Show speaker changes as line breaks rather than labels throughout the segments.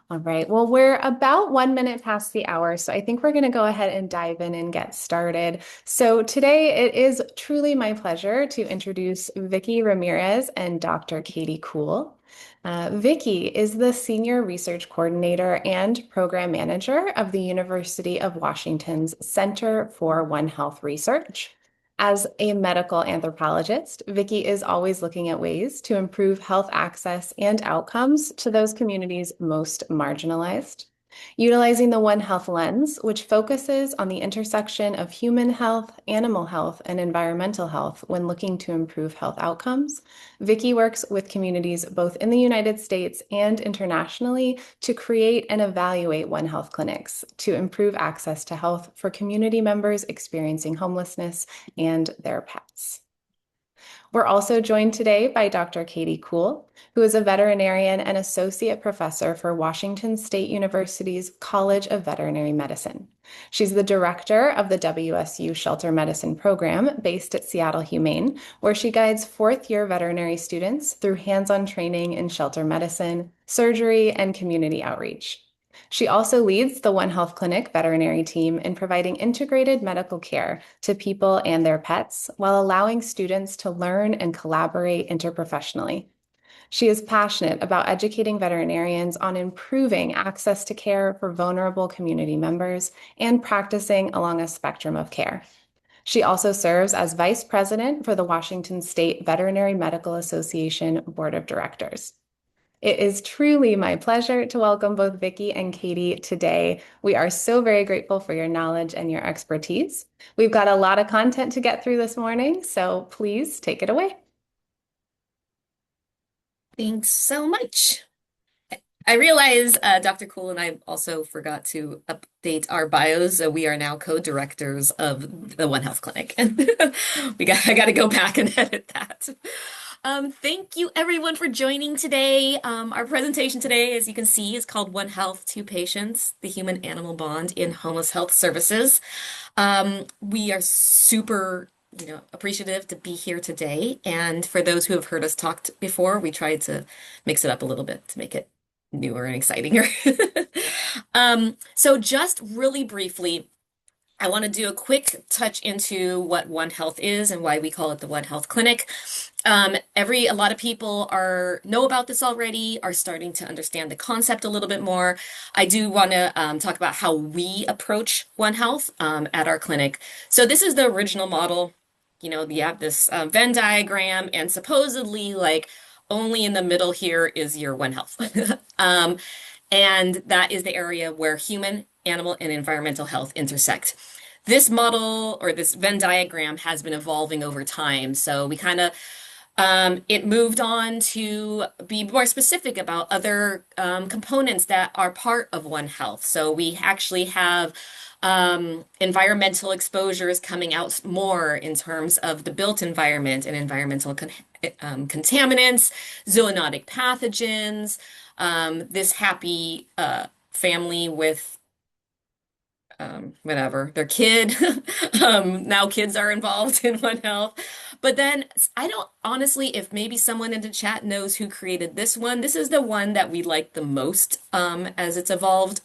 All right. Well, we're about 1 minute past the hour, so I think we're going to go ahead and dive in and get started. So today it is truly my pleasure to introduce Vicky Ramirez and Dr. Katie Kuhl. Vicky is the Senior Research Coordinator and Program Manager of the University of Washington's Center for One Health Research. As a medical anthropologist, Vicky is always looking at ways to improve health access and outcomes to those communities most marginalized. Utilizing the One Health lens, which focuses on the intersection of human health, animal health, and environmental health when looking to improve health outcomes, Vicky works with communities both in the United States and internationally to create and evaluate One Health clinics to improve access to health for community members experiencing homelessness and their pets. We're also joined today by Dr. Katie Kuhl, who is a veterinarian and associate professor for Washington State University's College of Veterinary Medicine. She's the director of the WSU Shelter Medicine program based at Seattle Humane, where she guides fourth-year veterinary students through hands-on training in shelter medicine, surgery, and community outreach. She also leads the One Health Clinic veterinary team in providing integrated medical care to people and their pets while allowing students to learn and collaborate interprofessionally. She is passionate about educating veterinarians on improving access to care for vulnerable community members and practicing along a spectrum of care. She also serves as vice president for the Washington State Veterinary Medical Association Board of Directors. It is truly my pleasure to welcome both Vicky and Katie today. We are so very grateful for your knowledge and your expertise. We've got a lot of content to get through this morning, so please take it away.
Thanks so much. I realize Dr. Cool and I also forgot to update our bios. So we are now co-directors of the One Health Clinic. And I got to go back and edit that. Thank you everyone for joining today. Our presentation today, as you can see, is called One Health, Two Patients, the Human Animal Bond in Homeless Health Services. We are super appreciative to be here today. And for those who have heard us talk before, we tried to mix it up a little bit to make it newer and exciting. So just really briefly, I want to do a quick touch into what One Health is and why we call it the One Health Clinic. A lot of people know about this already, are starting to understand the concept a little bit more. I do want to talk about how we approach One Health at our clinic. So this is the original model. You have this Venn diagram, and supposedly, like, only in the middle here is your One Health. And that is the area where human, animal, and environmental health intersect. This model or this Venn diagram has been evolving over time. So we kind of it moved on to be more specific about other components that are part of One Health. So we actually have environmental exposures coming out more in terms of the built environment and environmental contaminants, zoonotic pathogens, this happy family with whatever, their kid. Now kids are involved in One Health. But then I don't honestly, if maybe someone in the chat knows who created this one, this is the one that we like the most as it's evolved.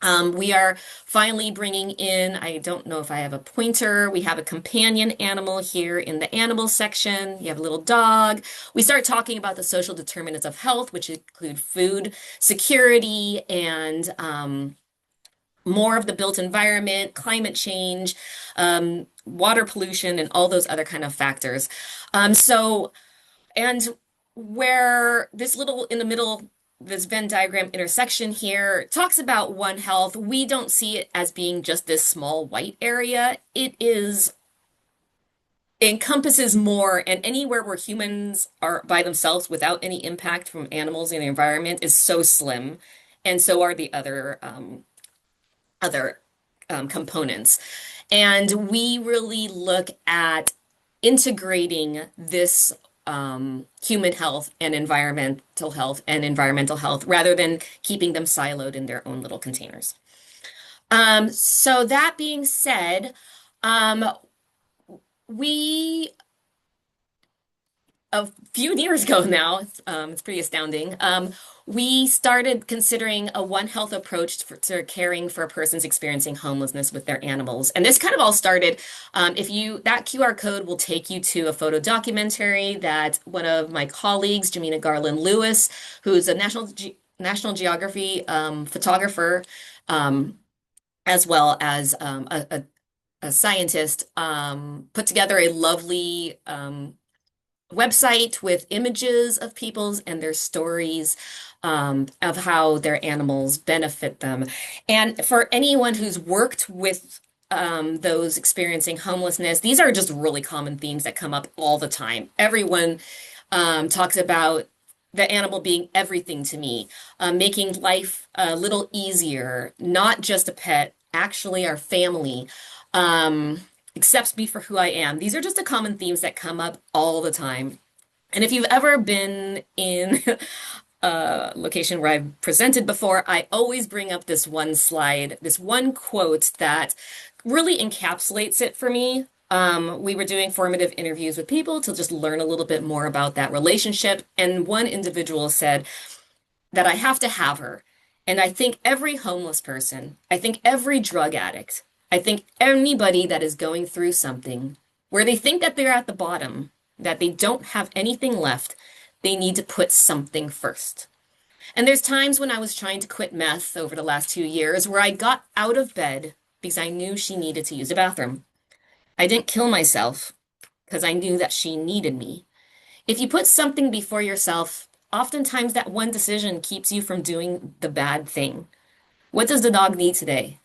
We are finally bringing in, I don't know if I have a pointer, we have a companion animal here in the animal section. You have a little dog. We start talking about the social determinants of health, which include food security and more of the built environment, climate change, water pollution, and all those other kind of factors. And where this little in the middle, this Venn diagram intersection here talks about One Health, we don't see it as being just this small white area. It encompasses more, and anywhere where humans are by themselves without any impact from animals in the environment is so slim, and so are the other components. And we really look at integrating this human health and environmental health rather than keeping them siloed in their own little containers. So that being said, we a few years ago now, it's pretty astounding. we started considering a One Health approach to caring for a person's experiencing homelessness with their animals. And this kind of all started, if you, that QR code will take you to a photo documentary that one of my colleagues, Jamina Garland Lewis, who's a National Geography photographer, um, as well as a scientist, put together a lovely website with images of people's and their stories of how their animals benefit them. And for anyone who's worked with those experiencing homelessness, these are just really common themes that come up all the time. Everyone talks about the animal being everything to me, making life a little easier, not just a pet, actually our family. Um, Accepts me for who I am. These are just the common themes that come up all the time. And if you've ever been in a location where I've presented before, I always bring up this one slide, this one quote that really encapsulates it for me. We were doing formative interviews with people to just learn a little bit more about that relationship. And one individual said that I have to have her. And I think every homeless person, I think every drug addict, I think anybody that is going through something where they think that they're at the bottom, that they don't have anything left, they need to put something first. And there's times when I was trying to quit meth over the last 2 years where I got out of bed because I knew she needed to use a bathroom. I didn't kill myself because I knew that she needed me. If you put something before yourself, oftentimes that one decision keeps you from doing the bad thing. What does the dog need today?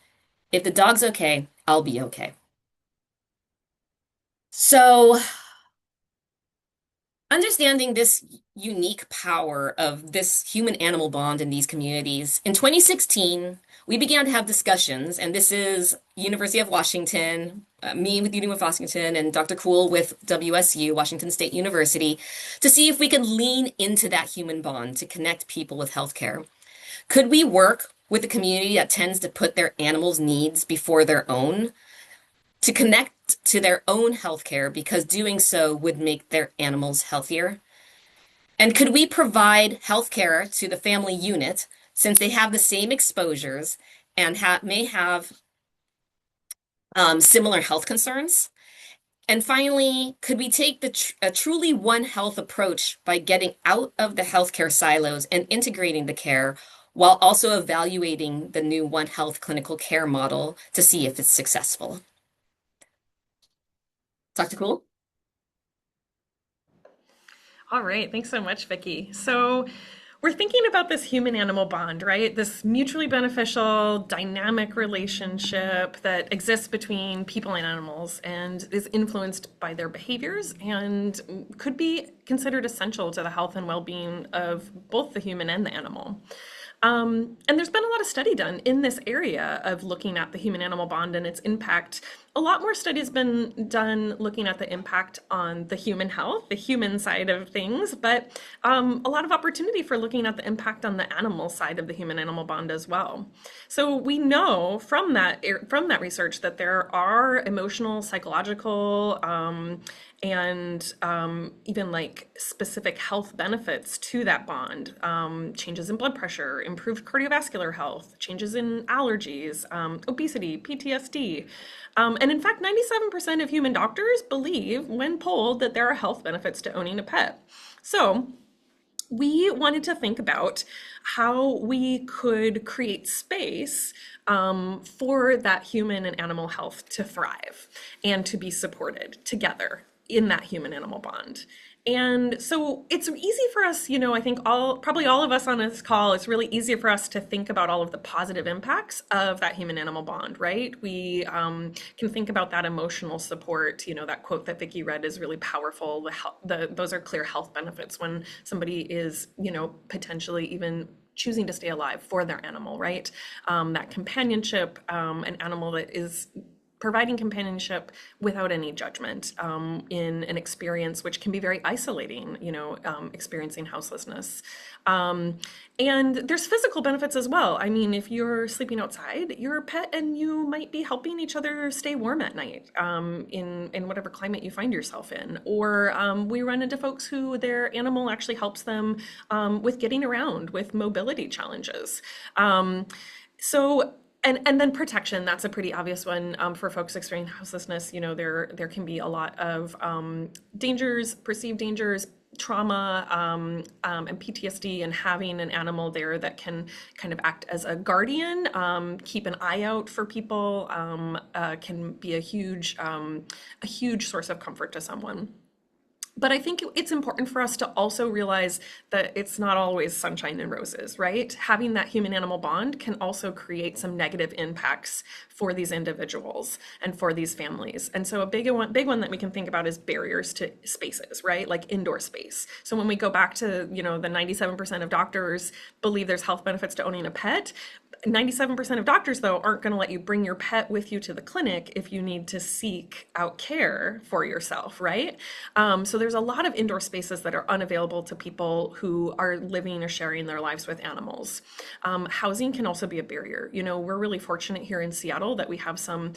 If the dog's okay, I'll be okay. So, understanding this unique power of this human animal bond in these communities, in 2016, we began to have discussions, and this is University of Washington, me with University of Washington, and Dr. Cool with WSU, Washington State University, to see if we could lean into that human bond to connect people with healthcare. Could we work with a community that tends to put their animals' needs before their own to connect to their own healthcare because doing so would make their animals healthier? And could we provide healthcare to the family unit since they have the same exposures and may have similar health concerns? And finally, could we take a truly One Health approach by getting out of the healthcare silos and integrating the care while also evaluating the new One Health clinical care model to see if it's successful? Dr. Cool?
All right, thanks so much, Vicki. So we're thinking about this human animal bond, right? This mutually beneficial, dynamic relationship that exists between people and animals and is influenced by their behaviors and could be considered essential to the health and well-being of both the human and the animal. And there's been a lot of study done in this area of looking at the human animal bond and its impact. A lot more study has been done looking at the impact on the human health, the human side of things, but a lot of opportunity for looking at the impact on the animal side of the human animal bond as well. So we know from that research that there are emotional, psychological, and even like specific health benefits to that bond. Changes in blood pressure, improved cardiovascular health, changes in allergies, obesity, PTSD. And in fact, 97% of human doctors believe, when polled, that there are health benefits to owning a pet. So we wanted to think about how we could create space for that human and animal health to thrive and to be supported together in that human animal bond. And so it's easy for us, I think probably all of us on this call, it's really easy for us to think about all of the positive impacts of that human animal bond, right? We can think about that emotional support. That quote that Vicki read is really powerful. Those are clear health benefits when somebody is, potentially even choosing to stay alive for their animal, right? That companionship, an animal that is providing companionship without any judgment in an experience which can be very isolating, experiencing houselessness. And there's physical benefits as well. I mean, if you're sleeping outside, you're a pet and you might be helping each other stay warm at night in whatever climate you find yourself in. Or we run into folks who their animal actually helps them with getting around, with mobility challenges. So and then protection, that's a pretty obvious one for folks experiencing houselessness. There can be a lot of dangers, perceived dangers, trauma, and PTSD, and having an animal there that can kind of act as a guardian, keep an eye out for people, can be a huge source of comfort to someone. But I think it's important for us to also realize that it's not always sunshine and roses, right? Having that human-animal bond can also create some negative impacts for these individuals and for these families. And so a big one that we can think about is barriers to spaces, right? Like indoor space. So when we go back to, the 97% of doctors believe there's health benefits to owning a pet, 97% of doctors, though, aren't going to let you bring your pet with you to the clinic if you need to seek out care for yourself, right? So there's a lot of indoor spaces that are unavailable to people who are living or sharing their lives with animals. Housing can also be a barrier. We're really fortunate here in Seattle that we have some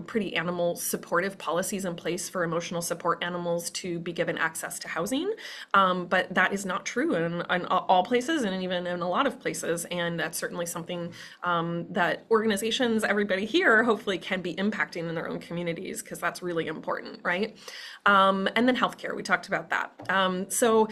pretty animal supportive policies in place for emotional support animals to be given access to housing. But that is not true in all places and even in a lot of places. And that's certainly something that organizations, everybody here, hopefully can be impacting in their own communities, because that's really important, right? And then healthcare, we talked about that. So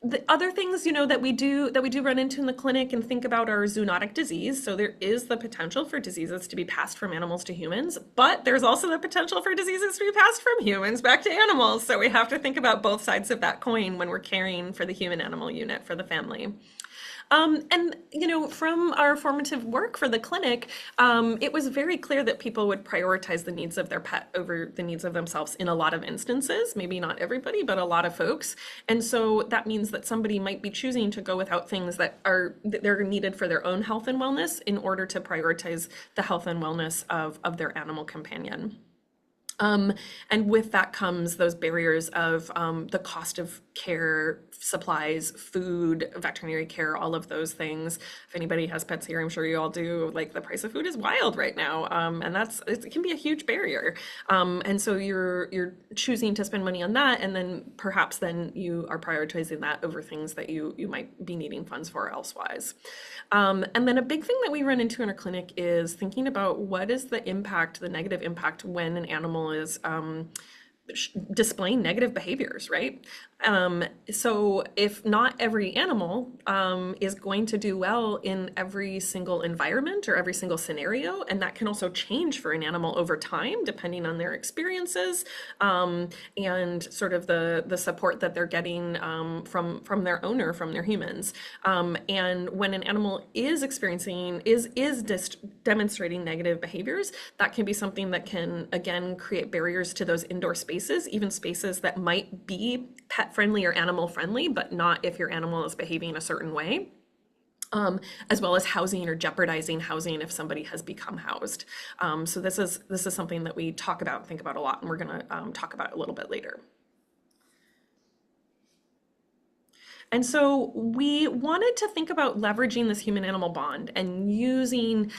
the other things, that we do run into in the clinic and think about are zoonotic disease. So there is the potential for diseases to be passed from animals to humans, but there's also the potential for diseases to be passed from humans back to animals. So we have to think about both sides of that coin when we're caring for the human-animal unit for the family. From our formative work for the clinic, it was very clear that people would prioritize the needs of their pet over the needs of themselves in a lot of instances, maybe not everybody, but a lot of folks. And so that means that somebody might be choosing to go without things that they're needed for their own health and wellness in order to prioritize the health and wellness of their animal companion. And with that comes those barriers of the cost of care, supplies, food, veterinary care, all of those things. If anybody has pets here, I'm sure you all do, like the price of food is wild right now. And it can be a huge barrier. And so you're choosing to spend money on that, and then perhaps then you are prioritizing that over things that you might be needing funds for elsewise. And then a big thing that we run into in our clinic is thinking about what is the negative impact when an animal is displaying negative behaviors, right? So if not every animal is going to do well in every single environment or every single scenario, and that can also change for an animal over time depending on their experiences and sort of the support that they're getting from their owner, from their humans. And when an animal is demonstrating negative behaviors, that can be something that can again create barriers to those indoor spaces, even spaces that might be pet friendly or animal friendly, but not if your animal is behaving a certain way. As well as housing or jeopardizing housing if somebody has become housed. So this is something that we think about a lot, and we're going to talk about a little bit later. And so we wanted to think about leveraging this human-animal bond and using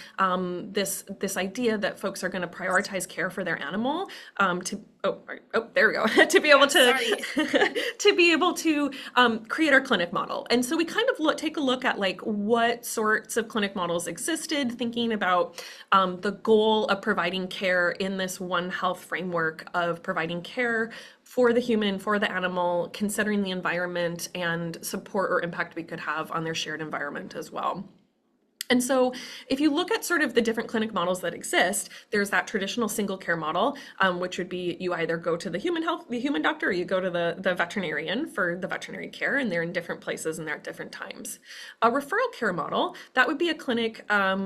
this idea that folks are going to prioritize care for their animal there we go to be able to be able to create our clinic model. And so we kind of take a look at like what sorts of clinic models existed, thinking about the goal of providing care in this One Health framework of providing care for the human, for the animal, considering the environment and support or impact we could have on their shared environment as well. And so if you look at sort of the different clinic models that exist, there's that traditional single care model, which would be you either go to the human doctor, or you go to the veterinarian for the veterinary care, and they're in different places and they're at different times. A referral care model, that would be a clinic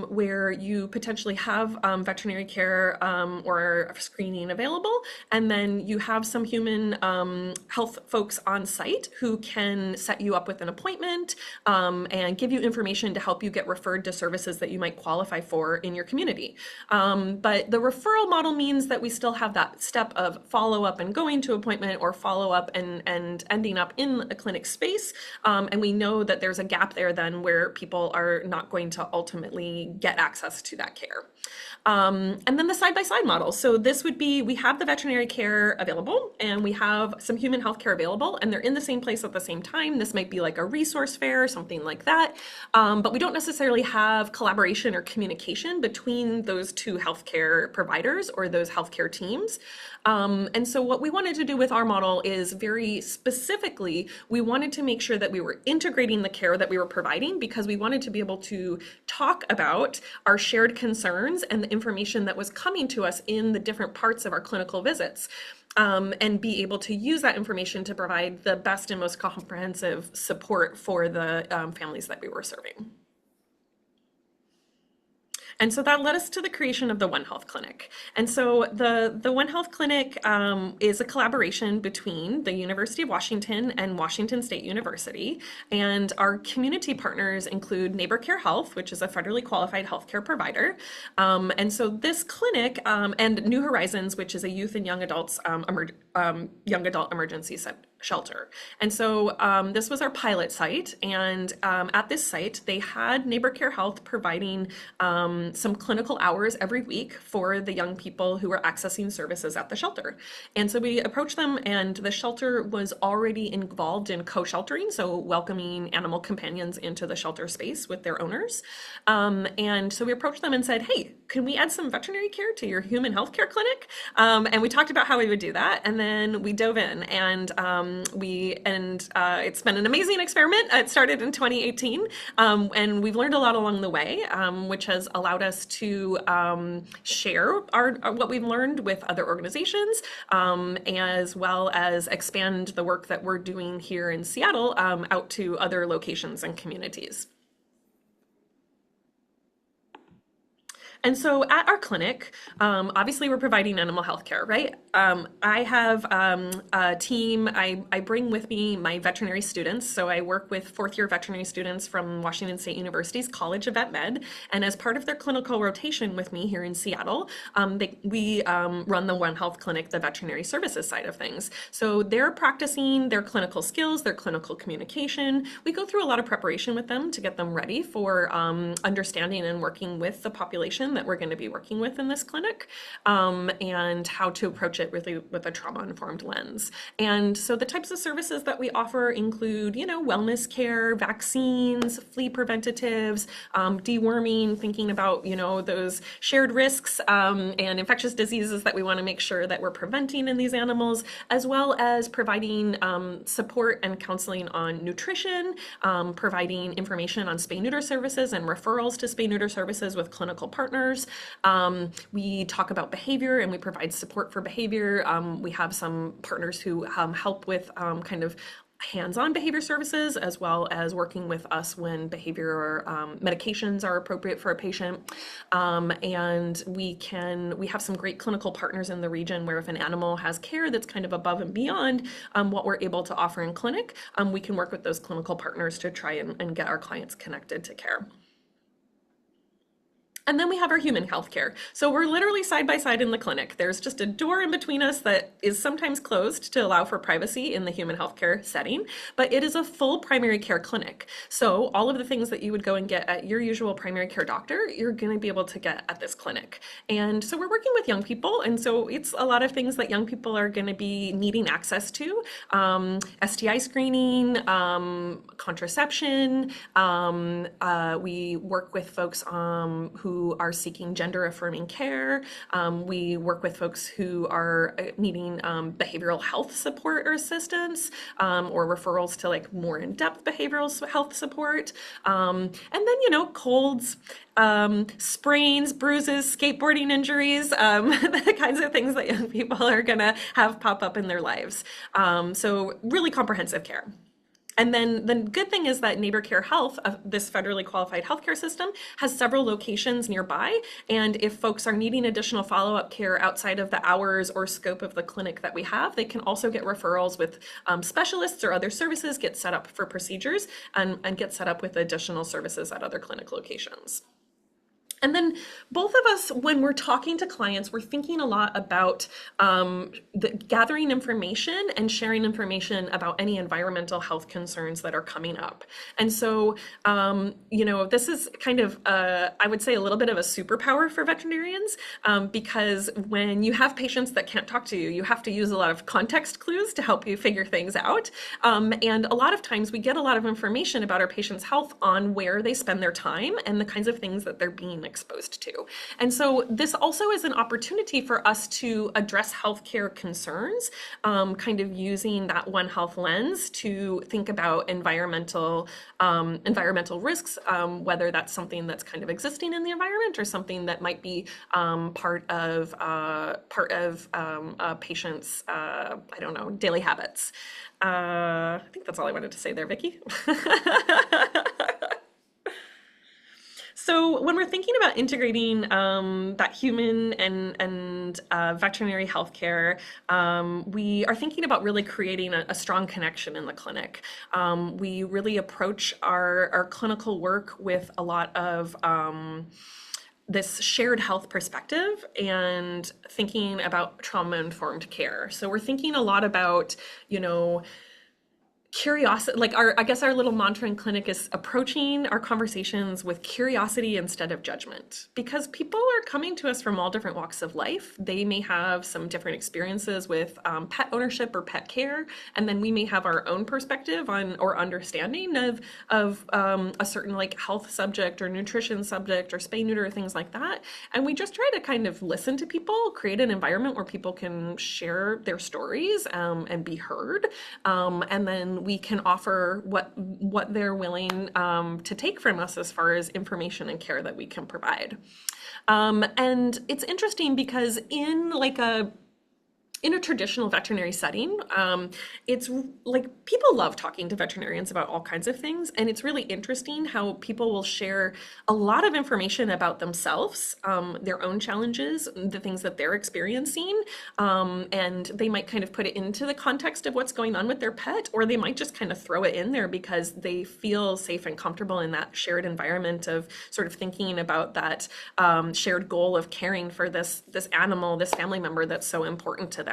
where you potentially have veterinary care or screening available, and then you have some human health folks on site who can set you up with an appointment and give you information to help you get referred to of services that you might qualify for in your community. But the referral model means that we still have that step of follow up and going to appointment, or follow up and ending up in a clinic space. And we know that there's a gap there then where people are not going to ultimately get access to that care. And then the side-by-side model. So this would be, we have the veterinary care available and we have some human health care available, and they're in the same place at the same time. This might be like a resource fair, something like that. But we don't necessarily have collaboration or communication between those two healthcare providers or those healthcare teams. And so what we wanted to do with our model is very specifically, we wanted to make sure that we were integrating the care that we were providing, because we wanted to be able to talk about our shared concerns and the information that was coming to us in the different parts of our clinical visits. And be able to use that information to provide the best and most comprehensive support for the families that we were serving. And so that led us to the creation of the One Health Clinic. And so the One Health Clinic is a collaboration between the University of Washington and Washington State University. And our community partners include Neighbor Care Health, which is a federally qualified healthcare provider. And so this clinic and New Horizons, which is a youth and young adults young adult emergency shelter. And so this was our pilot site, and at this site they had Neighbor Care Health providing some clinical hours every week for the young people who were accessing services at the shelter. And so we approached them, and the shelter was already involved in co-sheltering, so welcoming animal companions into the shelter space with their owners. And so we approached them and said, hey, can we add some veterinary care to your human health care clinic? And we talked about how we would do that, and then we dove in, and it's been an amazing experiment. It started in 2018, and we've learned a lot along the way, which has allowed us to share what we've learned with other organizations, as well as expand the work that we're doing here in Seattle out to other locations and communities. And so at our clinic, obviously we're providing animal health care, right? I have a team, I bring with me my veterinary students. So I work with fourth year veterinary students from Washington State University's College of Vet Med. And as part of their clinical rotation with me here in Seattle, we run the One Health Clinic, the veterinary services side of things. So they're practicing their clinical skills, their clinical communication. We go through a lot of preparation with them to get them ready for understanding and working with the population that we're going to be working with in this clinic, and how to approach it really with a trauma-informed lens. And so the types of services that we offer include, wellness care, vaccines, flea preventatives, deworming, thinking about, those shared risks and infectious diseases that we want to make sure that we're preventing in these animals, as well as providing support and counseling on nutrition, providing information on spay-neuter services and referrals to spay-neuter services with clinical partners. We talk about behavior and we provide support for behavior. We have some partners who help with kind of hands-on behavior services, as well as working with us when behavior medications are appropriate for a patient. And we have some great clinical partners in the region where if an animal has care that's kind of above and beyond what we're able to offer in clinic, we can work with those clinical partners to try and get our clients connected to care. And then we have our human healthcare. So we're literally side by side in the clinic. There's just a door in between us that is sometimes closed to allow for privacy in the human healthcare setting, but it is a full primary care clinic. So all of the things that you would go and get at your usual primary care doctor, you're going to be able to get at this clinic. And so we're working with young people, and so it's a lot of things that young people are going to be needing access to. STI screening, contraception. We work with folks who are seeking gender affirming care. We work with folks who are needing behavioral health support or assistance, or referrals to like more in-depth behavioral health support. And then, colds, sprains, bruises, skateboarding injuries, the kinds of things that young people are gonna have pop up in their lives. So really comprehensive care. And then the good thing is that Neighbor Care Health, this federally qualified healthcare system, has several locations nearby. And if folks are needing additional follow-up care outside of the hours or scope of the clinic that we have, they can also get referrals with specialists or other services, get set up for procedures, and get set up with additional services at other clinic locations. And then both of us, when we're talking to clients, we're thinking a lot about gathering information and sharing information about any environmental health concerns that are coming up. And so, this is kind of, I would say, a little bit of a superpower for veterinarians, because when you have patients that can't talk to you, you have to use a lot of context clues to help you figure things out. And a lot of times we get a lot of information about our patients' health on where they spend their time and the kinds of things that they're being exposed to. And so this also is an opportunity for us to address healthcare concerns, kind of using that One Health lens to think about environmental risks, whether that's something that's kind of existing in the environment or something that might be part of a patient's I don't know, daily habits. I think that's all I wanted to say there, Vicky. So when we're thinking about integrating that human and veterinary healthcare, we are thinking about really creating a strong connection in the clinic. We really approach our clinical work with a lot of this shared health perspective and thinking about trauma-informed care. So we're thinking a lot about, curiosity, like I guess our little mantra in clinic is approaching our conversations with curiosity instead of judgment, because people are coming to us from all different walks of life. They may have some different experiences with pet ownership or pet care, and then we may have our own perspective on or understanding of a certain like health subject or nutrition subject or spay neuter, things like that. And we just try to kind of listen to people, create an environment where people can share their stories and be heard, and then we can offer what they're willing to take from us as far as information and care that we can provide. And it's interesting because in a traditional veterinary setting, it's like people love talking to veterinarians about all kinds of things. And it's really interesting how people will share a lot of information about themselves, their own challenges, the things that they're experiencing. And they might kind of put it into the context of what's going on with their pet, or they might just kind of throw it in there because they feel safe and comfortable in that shared environment of sort of thinking about that shared goal of caring for this animal, this family member that's so important to them.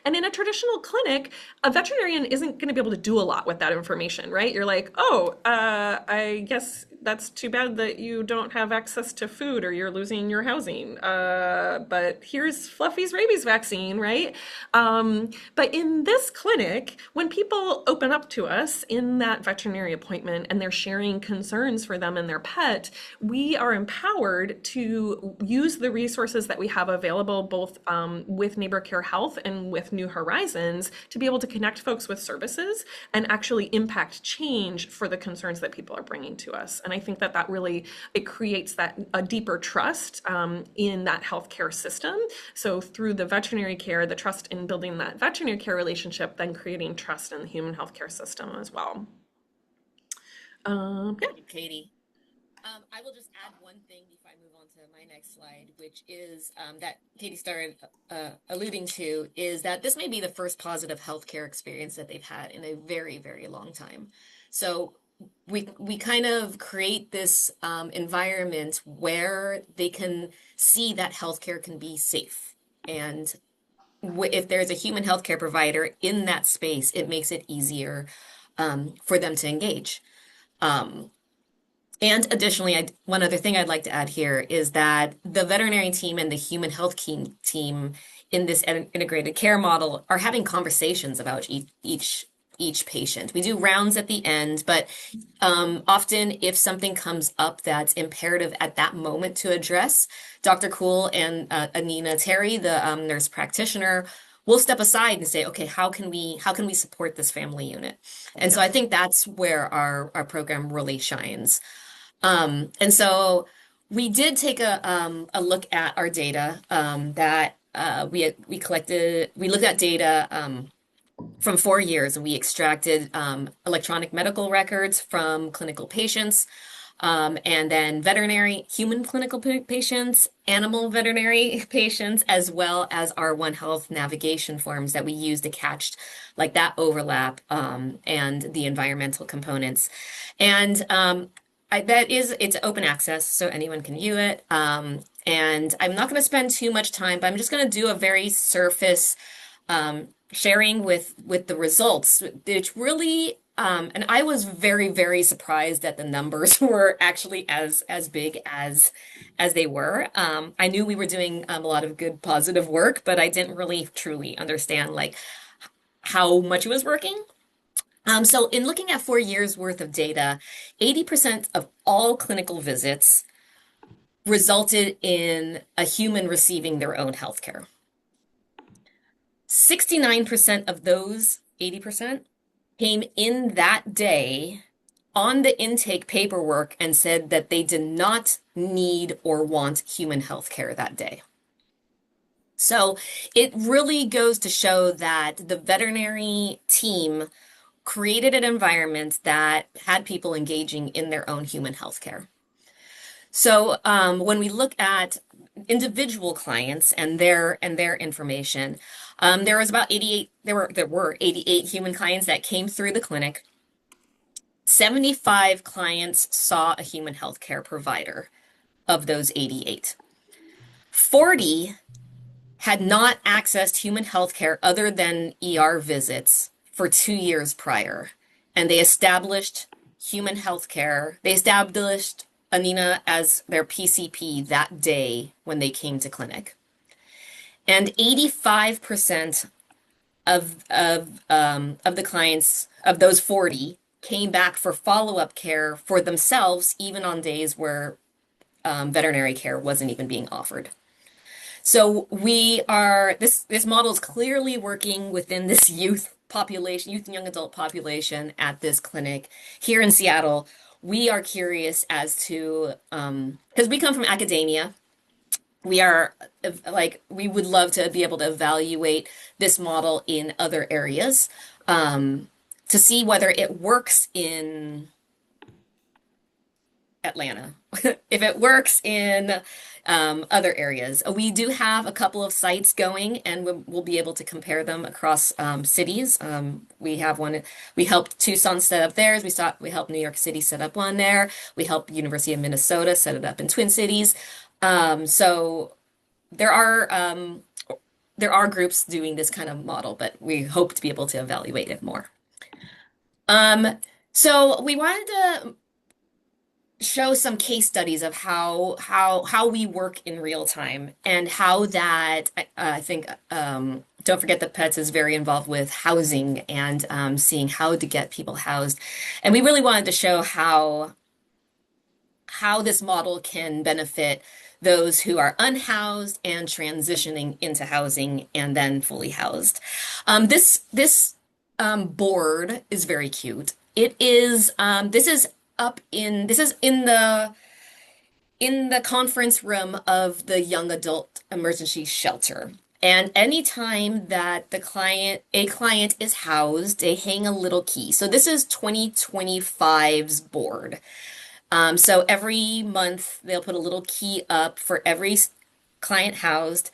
And in a traditional clinic, a veterinarian isn't going to be able to do a lot with that information, right? You're like, oh, I guess that's too bad that you don't have access to food or you're losing your housing. But here's Fluffy's rabies vaccine, right? But in this clinic, when people open up to us in that veterinary appointment and they're sharing concerns for them and their pet, we are empowered to use the resources that we have available both with Neighbor Care Health and with New Horizons to be able to connect folks with services and actually impact change for the concerns that people are bringing to us. And I think that really, it creates a deeper trust in that healthcare system. So through the veterinary care, the trust in building that veterinary care relationship, then creating trust in the human healthcare system as well. Yeah.
Thank you, Katie. I will just add one thing before I move on to my next slide, which is that Katie started alluding to, is that this may be the first positive healthcare experience that they've had in a very, very long time. So we kind of create this environment where they can see that healthcare can be safe. And if there's a human healthcare provider in that space, it makes it easier for them to engage. And additionally, one other thing I'd like to add here is that the veterinary team and the human health team in this integrated care model are having conversations about each patient. We do rounds at the end, but often if something comes up that's imperative at that moment to address, Dr. Cool and Anina Terry, the nurse practitioner, will step aside and say, okay, how can we support this family unit? And so I think that's where our program really shines. And so we did take a look at our data that we collected. We looked at data from 4 years, and we extracted electronic medical records from clinical patients, and then veterinary, human clinical patients, animal veterinary patients, as well as our One Health navigation forms that we use to catch like that overlap and the environmental components. And it's open access, so anyone can view it. And I'm not going to spend too much time, but I'm just going to do a very surface sharing with the results. It's really and I was very, very surprised that the numbers were actually as big as they were. I knew we were doing a lot of good positive work, but I didn't really truly understand like how much it was working. So in looking at 4 years worth of data, 80% of all clinical visits resulted in a human receiving their own healthcare. 69% of those 80% came in that day on the intake paperwork and said that they did not need or want human health care that day. So it really goes to show that the veterinary team created an environment that had people engaging in their own human health care. So when we look at individual clients and their information, there was about 88, there were 88 human clients that came through the clinic. 75 clients saw a human healthcare provider of those 88. 40 had not accessed human healthcare other than ER visits for 2 years prior. And they established human healthcare. They established Anina as their PCP that day when they came to clinic. And 85% of the clients of those 40 came back for follow-up care for themselves, even on days where veterinary care wasn't even being offered. So this model is clearly working within this youth population, youth and young adult population at this clinic here in Seattle. We are curious as to, because we come from academia, we would love to be able to evaluate this model in other areas, to see whether it works in Atlanta, if it works in other areas. We do have a couple of sites going, and we'll be able to compare them across cities. We have one. We helped Tucson set up theirs. We helped New York City set up one there. We helped University of Minnesota set it up in Twin Cities. So there are groups doing this kind of model, but we hope to be able to evaluate it more. So we wanted to show some case studies of how we work in real time and how that I think don't forget that pets is very involved with housing and seeing how to get people housed, and we really wanted to show how this model can benefit those who are unhoused and transitioning into housing and then fully housed. This board is very cute. It is this is in the conference room of the young adult emergency shelter. And anytime that a client is housed, they hang a little key. So this is 2025's board. So every month they'll put a little key up for every client housed.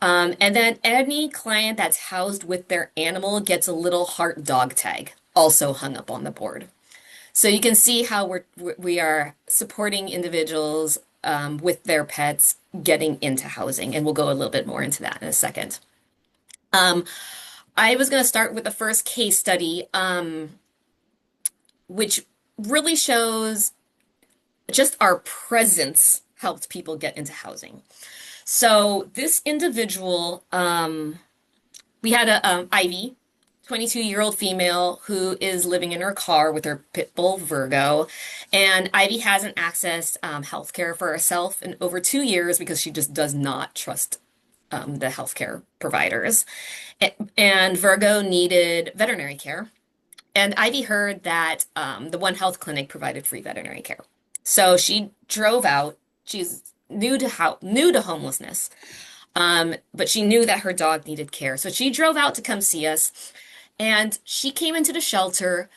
And then any client that's housed with their animal gets a little heart dog tag also hung up on the board. So you can see how we are supporting individuals with their pets getting into housing, and we'll go a little bit more into that in a second. I was going to start with the first case study, which really shows just our presence helped people get into housing. So this individual, we had a Ivy, 22-year-old female who is living in her car with her pit bull Virgo, and Ivy hasn't accessed healthcare for herself in over 2 years because she just does not trust the healthcare providers. And Virgo needed veterinary care, and Ivy heard that the One Health clinic provided free veterinary care. So she drove out. She's new to homelessness, but she knew that her dog needed care. So she drove out to come see us. And she came into the shelter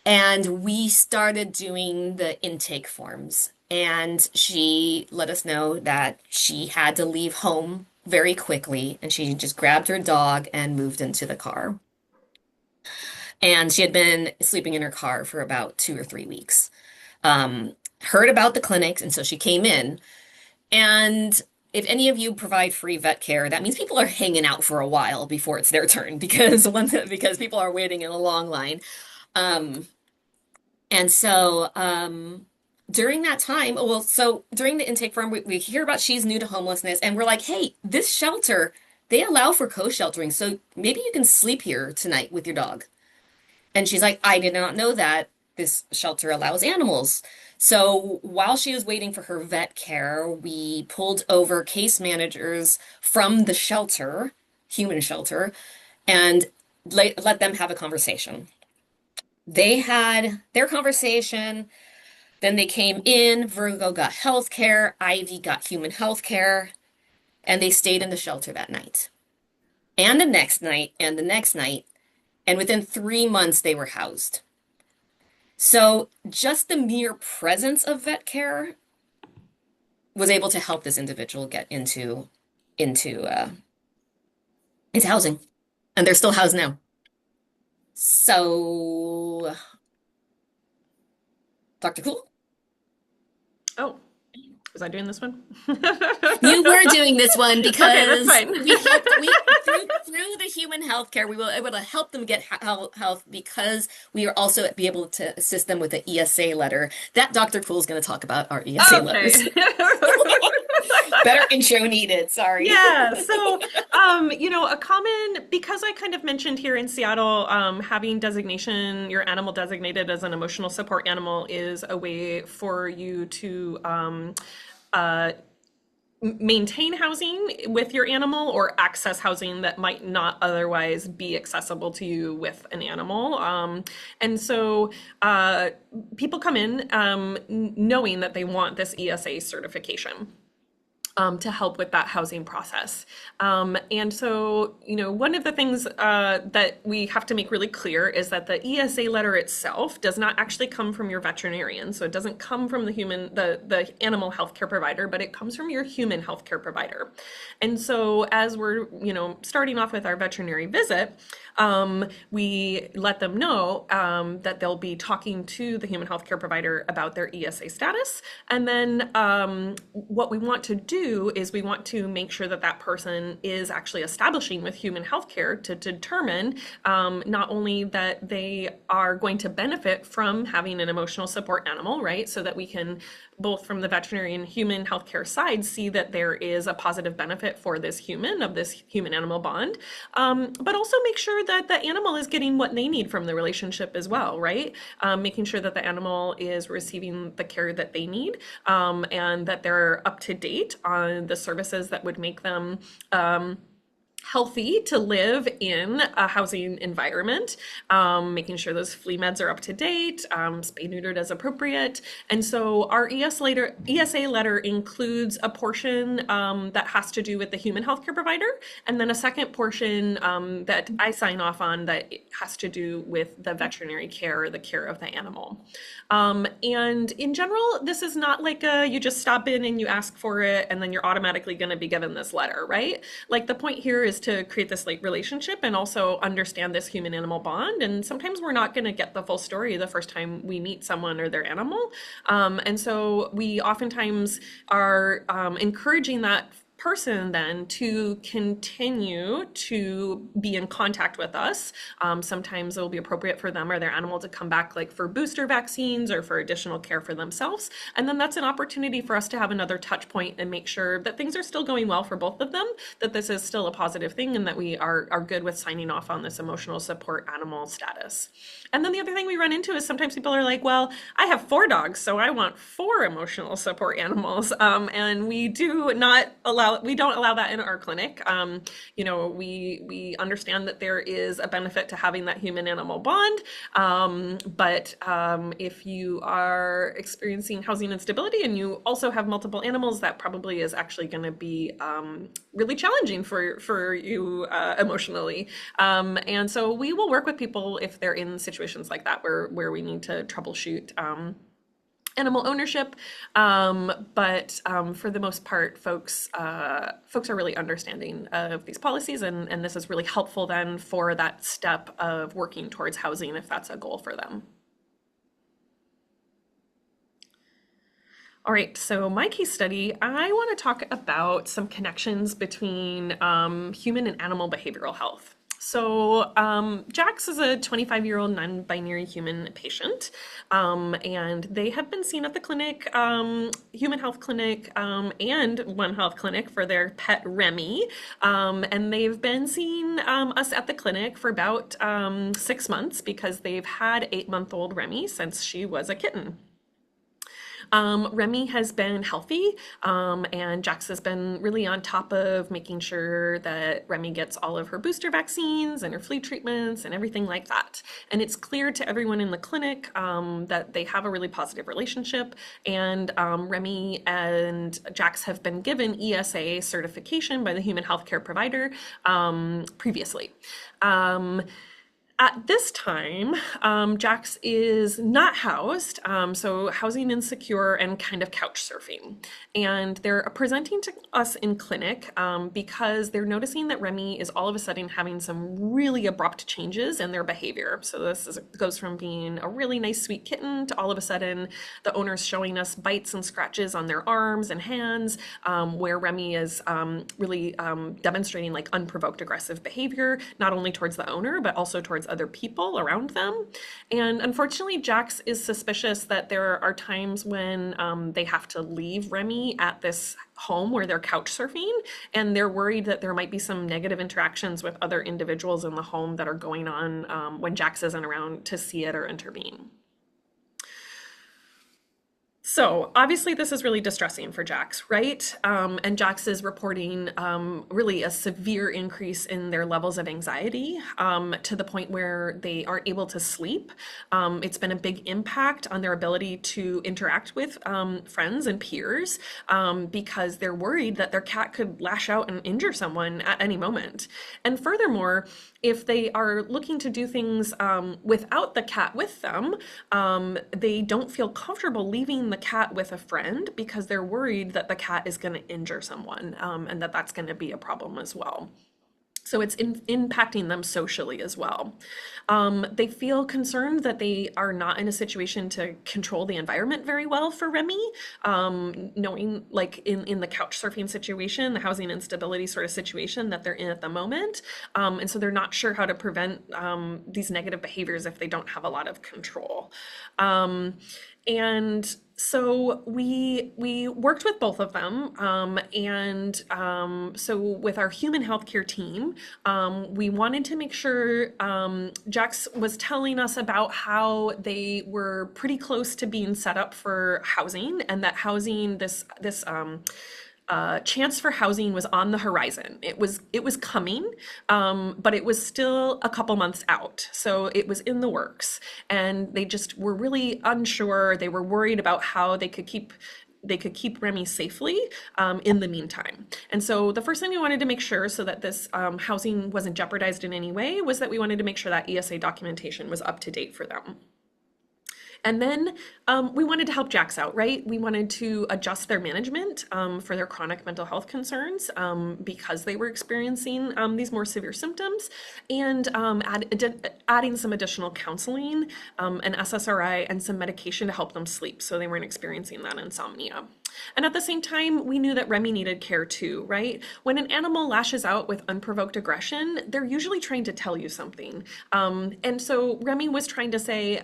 and we started doing the intake forms. And she let us know that she had to leave home very quickly. And she just grabbed her dog and moved into the car. And she had been sleeping in her car for about 2 or 3 weeks. Heard about the clinics, and so she came in. And if any of you provide free vet care, that means people are hanging out for a while before it's their turn because people are waiting in a long line. Um, and so during that time, well, so during the intake form, we hear about she's new to homelessness, and we're like, hey, this shelter, they allow for co-sheltering, so maybe you can sleep here tonight with your dog. And she's like, I did not know that this shelter allows animals. So while she was waiting for her vet care, we pulled over case managers from the shelter, human shelter, and let them have a conversation. They had their conversation, then they came in, Virgo got health care, Ivy got human health care, and they stayed in the shelter that night. And the next night, and the next night, and within 3 months they were housed. So just the mere presence of vet care was able to help this individual get into into housing, and they're still housed now. So, Dr. Cool,
Oh, was I doing this one?
you were doing this one
Okay, that's
because
fine.
we through the human healthcare we were able to help them get health because we are also be able to assist them with the ESA letter that Dr. Cool is going to talk about our ESA
Okay.
letters. Better intro needed. Sorry.
Yeah, so a common because I kind of mentioned here in Seattle, having designation, your animal designated as an emotional support animal is a way for you to uh, maintain housing with your animal or access housing that might not otherwise be accessible to you with an animal. And so people come in knowing that they want this ESA certification to help with that housing process. And so, one of the things that we have to make really clear is that the ESA letter itself does not actually come from your veterinarian. So it doesn't come from the animal healthcare provider, but it comes from your human healthcare provider. And so as we're, starting off with our veterinary visit, we let them know that they'll be talking to the human healthcare provider about their ESA status. And then what we want to do is we want to make sure that that person is actually establishing with human healthcare to determine not only that they are going to benefit from having an emotional support animal, right? So that we can both from the veterinary and human healthcare side see that there is a positive benefit for this human of this human animal bond, but also make sure that the animal is getting what they need from the relationship as well, right? Making sure that the animal is receiving the care that they need, and that they're up to date on the services that would make them healthy to live in a housing environment, making sure those flea meds are up to date, spay neutered as appropriate. And so our ESA letter includes a portion that has to do with the human healthcare provider, and then a second portion that I sign off on that has to do with the veterinary care or the care of the animal. And in general, this is not like you just stop in and you ask for it and then you're automatically going to be given this letter, right? Like the point here is to create this like relationship and also understand this human animal bond. And sometimes we're not going to get the full story the first time we meet someone or their animal. And so we oftentimes are encouraging that person then to continue to be in contact with us. Sometimes it will be appropriate for them or their animal to come back like for booster vaccines or for additional care for themselves. And then that's an opportunity for us to have another touch point and make sure that things are still going well for both of them, that this is still a positive thing and that we are good with signing off on this emotional support animal status. And then the other thing we run into is sometimes people are like, well, I have 4 dogs, so I want 4 emotional support animals. And we do not allow don't allow that in our clinic. We understand that there is a benefit to having that human animal bond. But if you are experiencing housing instability and you also have multiple animals, that probably is actually going to be really challenging for you emotionally. And so we will work with people if they're in situations like that where we need to troubleshoot animal ownership. But for the most part, folks are really understanding of these policies, and this is really helpful then for that step of working towards housing if that's a goal for them. All right, so my case study, I want to talk about some connections between human and animal behavioral health. So Jax is a 25-year-old non-binary human patient, and they have been seen at the clinic, human health clinic, and One Health Clinic for their pet Remy, and they've been seeing us at the clinic for about 6 months because they've had 8-month-old Remy since she was a kitten. Remy has been healthy, and Jax has been really on top of making sure that Remy gets all of her booster vaccines and her flea treatments and everything like that. And it's clear to everyone in the clinic that they have a really positive relationship, and Remy and Jax have been given ESA certification by the human healthcare provider previously. At this time, Jax is not housed, so housing insecure and kind of couch surfing. And they're presenting to us in clinic because they're noticing that Remy is all of a sudden having some really abrupt changes in their behavior. So goes from being a really nice, sweet kitten to all of a sudden the owner's showing us bites and scratches on their arms and hands, where Remy is really demonstrating like unprovoked aggressive behavior, not only towards the owner, but also towards other people around them. And unfortunately, Jax is suspicious that there are times when they have to leave Remy at this home where they're couch surfing, and they're worried that there might be some negative interactions with other individuals in the home that are going on when Jax isn't around to see it or intervene. So obviously this is really distressing for Jax, right? And Jax is reporting really a severe increase in their levels of anxiety to the point where they aren't able to sleep. It's been a big impact on their ability to interact with friends and peers because they're worried that their cat could lash out and injure someone at any moment. And furthermore, if they are looking to do things without the cat with them, they don't feel comfortable leaving the cat with a friend because they're worried that the cat is going to injure someone and that that's going to be a problem as well. So it's impacting them socially as well. They feel concerned that they are not in a situation to control the environment very well for Remy, knowing like in the couch surfing situation, the housing instability sort of situation that they're in at the moment. And so they're not sure how to prevent these negative behaviors if they don't have a lot of control. And so we worked with both of them, so with our human healthcare team, we wanted to make sure Jax was telling us about how they were pretty close to being set up for housing, and that housing this chance for housing was on the horizon. It was coming, but it was still a couple months out. So it was in the works, and they just were really unsure. They were worried about how they could keep Remy safely in the meantime. And so the first thing we wanted to make sure so that this housing wasn't jeopardized in any way was that we wanted to make sure that ESA documentation was up to date for them. And then we wanted to help Jax out, right? We wanted to adjust their management for their chronic mental health concerns because they were experiencing these more severe symptoms, and adding some additional counseling, an SSRI, and some medication to help them sleep so they weren't experiencing that insomnia. And at the same time, we knew that Remy needed care too, right? When an animal lashes out with unprovoked aggression, they're usually trying to tell you something. And so Remy was trying to say,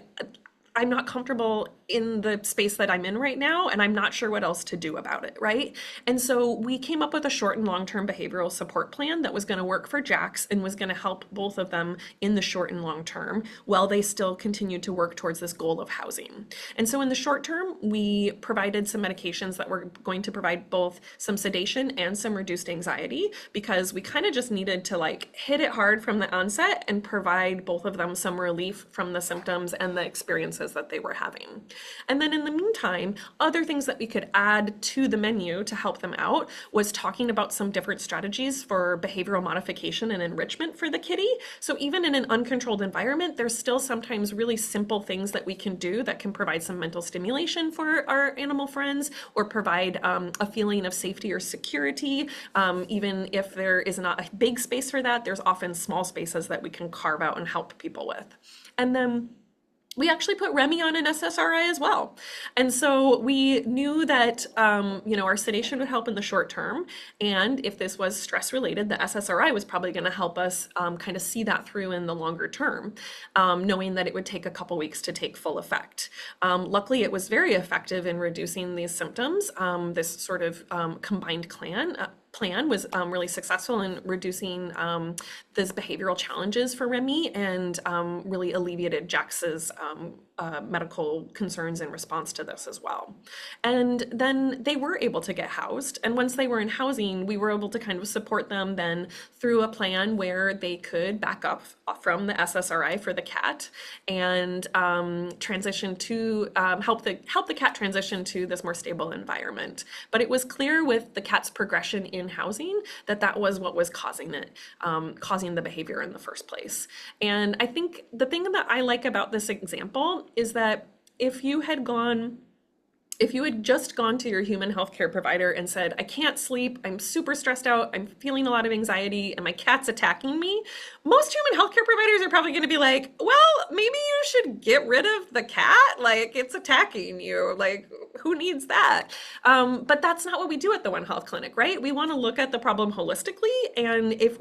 I'm not comfortable in the space that I'm in right now, and I'm not sure what else to do about it, right? And so we came up with a short and long-term behavioral support plan that was going to work for Jax and was going to help both of them in the short and long term while they still continued to work towards this goal of housing. And so in the short term, we provided some medications that were going to provide both some sedation and some reduced anxiety, because we kind of just needed to like hit it hard from the onset and provide both of them some relief from the symptoms and the experiences that they were having. And then in the meantime, other things that we could add to the menu to help them out was talking about some different strategies for behavioral modification and enrichment for the kitty. So even in an uncontrolled environment, there's still sometimes really simple things that we can do that can provide some mental stimulation for our animal friends, or provide a feeling of safety or security. Even if there is not a big space for that, there's often small spaces that we can carve out and help people with. And then we actually put Remy on an SSRI as well. And so we knew that, our sedation would help in the short term. And if this was stress related, the SSRI was probably going to help us kind of see that through in the longer term, knowing that it would take a couple weeks to take full effect. Luckily, it was very effective in reducing these symptoms. This sort of combined plan was really successful in reducing these behavioral challenges for Remy, and really alleviated Jax's medical concerns in response to this as well. And then they were able to get housed. And once they were in housing, we were able to kind of support them then through a plan where they could back up from the SSRI for the cat and transition to help the cat transition to this more stable environment. But it was clear with the cat's progression in housing that that was what was causing the behavior in the first place. And I think the thing that I like about this example is that if you had just gone to your human healthcare provider and said, I can't sleep, I'm super stressed out, I'm feeling a lot of anxiety, and my cat's attacking me, most human healthcare providers are probably going to be like, well, maybe you should get rid of the cat. Like, it's attacking you. Like, who needs that? But that's not what we do at the One Health Clinic, right? We want to look at the problem holistically. And if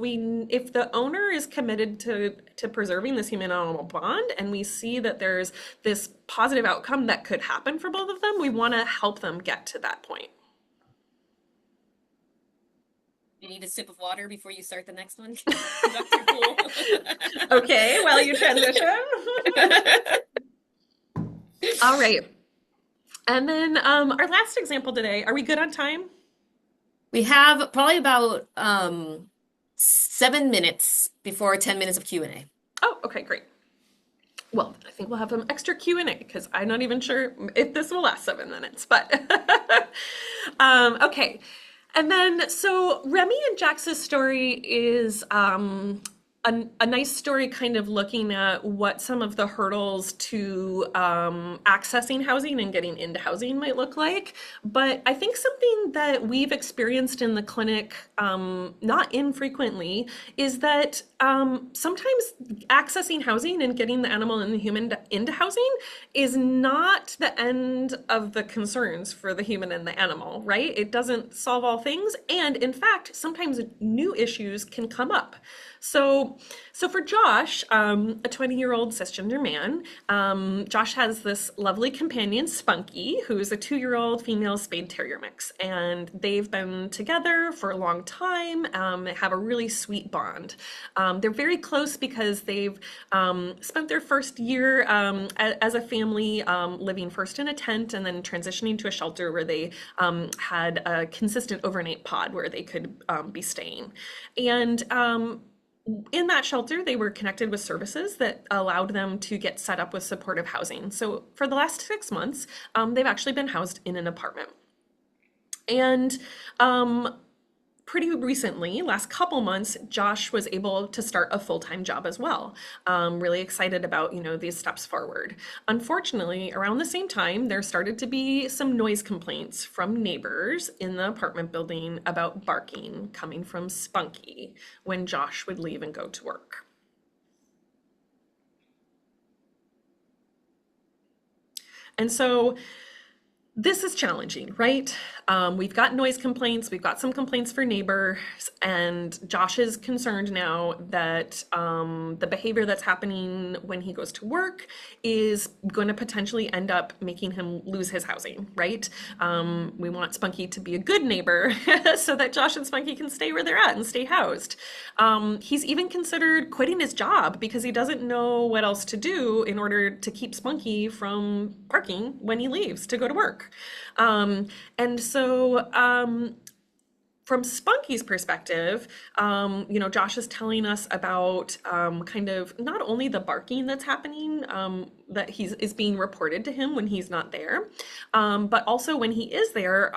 the owner is committed to preserving this human animal bond, and we see that there's this positive outcome that could happen for both of them, we want to help them get to that point.
You need a sip of water before you start the next one? Dr. Poole.
Okay, while you transition. All right. And then our last example today, are we good on time?
We have probably about 7 minutes before 10 minutes of Q&A.
Oh, okay, great. Well, I think we'll have some extra Q&A because I'm not even sure if this will last 7 minutes, but okay. And then, so Remy and Jax's story is a nice story kind of looking at what some of the hurdles to accessing housing and getting into housing might look like. But I think something that we've experienced in the clinic, not infrequently, is that sometimes accessing housing and getting the animal and the human into housing is not the end of the concerns for the human and the animal, right? It doesn't solve all things. And in fact, sometimes new issues can come up. So for Josh, a 20-year-old cisgender man, Josh has this lovely companion, Spunky, who's a 2-year-old female spayed terrier mix. And they've been together for a long time, they have a really sweet bond. They're very close because they've spent their first year as a family living first in a tent and then transitioning to a shelter where they had a consistent overnight pod where they could be staying. And in that shelter, they were connected with services that allowed them to get set up with supportive housing. So for the last 6 months, they've actually been housed in an apartment. And pretty recently, last couple months, Josh was able to start a full-time job as well. Really excited about, these steps forward. Unfortunately, around the same time, there started to be some noise complaints from neighbors in the apartment building about barking coming from Spunky when Josh would leave and go to work. And so This is challenging, right? We've got noise complaints, we've got some complaints for neighbors, and Josh is concerned now that the behavior that's happening when he goes to work is going to potentially end up making him lose his housing, right? We want Spunky to be a good neighbor so that Josh and Spunky can stay where they're at and stay housed. He's even considered quitting his job because he doesn't know what else to do in order to keep Spunky from parking when he leaves to go to work. And so, from Spunky's perspective, Josh is telling us about kind of not only the barking that's happening, that is being reported to him when he's not there, but also when he is there,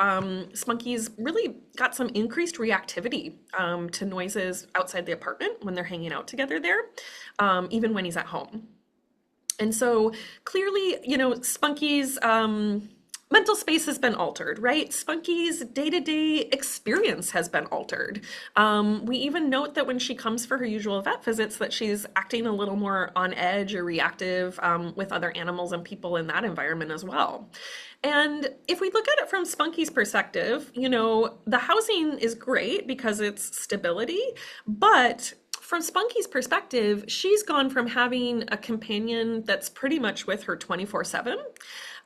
Spunky's really got some increased reactivity to noises outside the apartment when they're hanging out together there, even when he's at home. And so clearly, Spunky's mental space has been altered, right? Spunky's day-to-day experience has been altered. We even note that when she comes for her usual vet visits, that she's acting a little more on edge or reactive with other animals and people in that environment as well. And if we look at it from Spunky's perspective, the housing is great because it's stability, but from Spunky's perspective, she's gone from having a companion that's pretty much with her 24/7.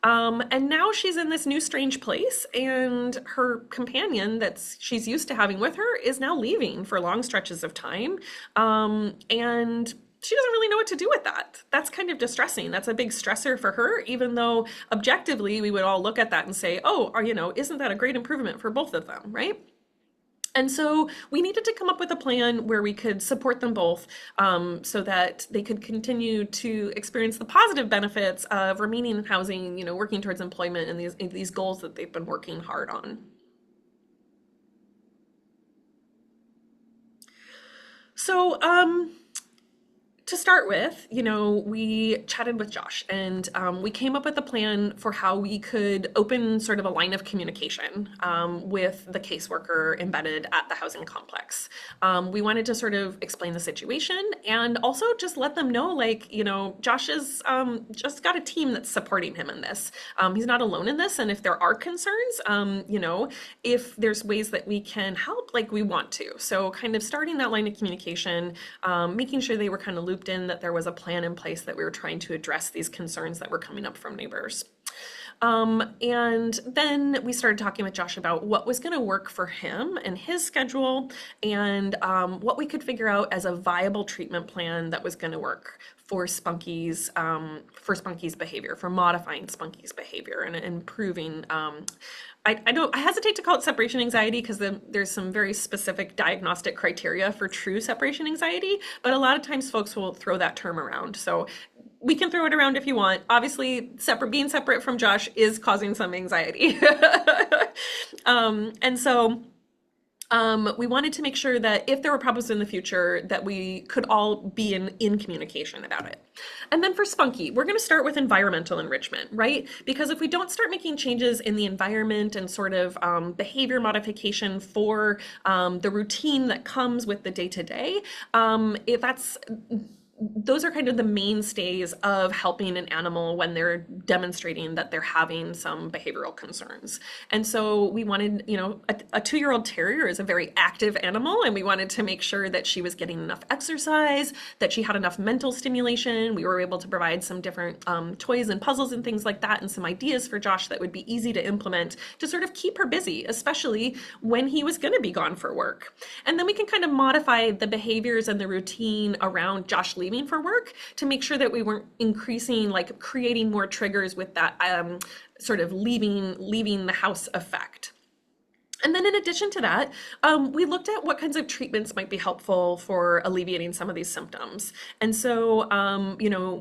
And now she's in this new strange place, and her companion that she's used to having with her is now leaving for long stretches of time. And she doesn't really know what to do with that. That's kind of distressing. That's a big stressor for her, even though objectively we would all look at that and say, oh, isn't that a great improvement for both of them, right? And so we needed to come up with a plan where we could support them both so that they could continue to experience the positive benefits of remaining in housing, working towards employment and these goals that they've been working hard on. So, to start with, we chatted with Josh and we came up with a plan for how we could open sort of a line of communication with the caseworker embedded at the housing complex. We wanted to sort of explain the situation and also just let them know, Josh has just got a team that's supporting him in this. He's not alone in this, and if there are concerns, if there's ways that we can help, we want to. So kind of starting that line of communication, making sure they were kind of looped in, that there was a plan in place, that we were trying to address these concerns that were coming up from neighbors. And then we started talking with Josh about what was going to work for him and his schedule, and what we could figure out as a viable treatment plan that was going to work for Spunky's behavior, for modifying Spunky's behavior and improving. I hesitate to call it separation anxiety because there's some very specific diagnostic criteria for true separation anxiety, but a lot of times folks will throw that term around. So we can throw it around if you want. Obviously, being separate from Josh is causing some anxiety. And so we wanted to make sure that if there were problems in the future, that we could all be in communication about it. And then for Spunky, we're going to start with environmental enrichment, right? Because if we don't start making changes in the environment and sort of behavior modification for the routine that comes with the day-to-day, those are kind of the mainstays of helping an animal when they're demonstrating that they're having some behavioral concerns. And so we wanted, a 2-year-old terrier is a very active animal, and we wanted to make sure that she was getting enough exercise, that she had enough mental stimulation. We were able to provide some different toys and puzzles and things like that, and some ideas for Josh that would be easy to implement to sort of keep her busy, especially when he was going to be gone for work. And then we can kind of modify the behaviors and the routine around Josh leaving for work to make sure that we weren't creating more triggers with that sort of leaving the house effect. And then in addition to that, we looked at what kinds of treatments might be helpful for alleviating some of these symptoms. And so,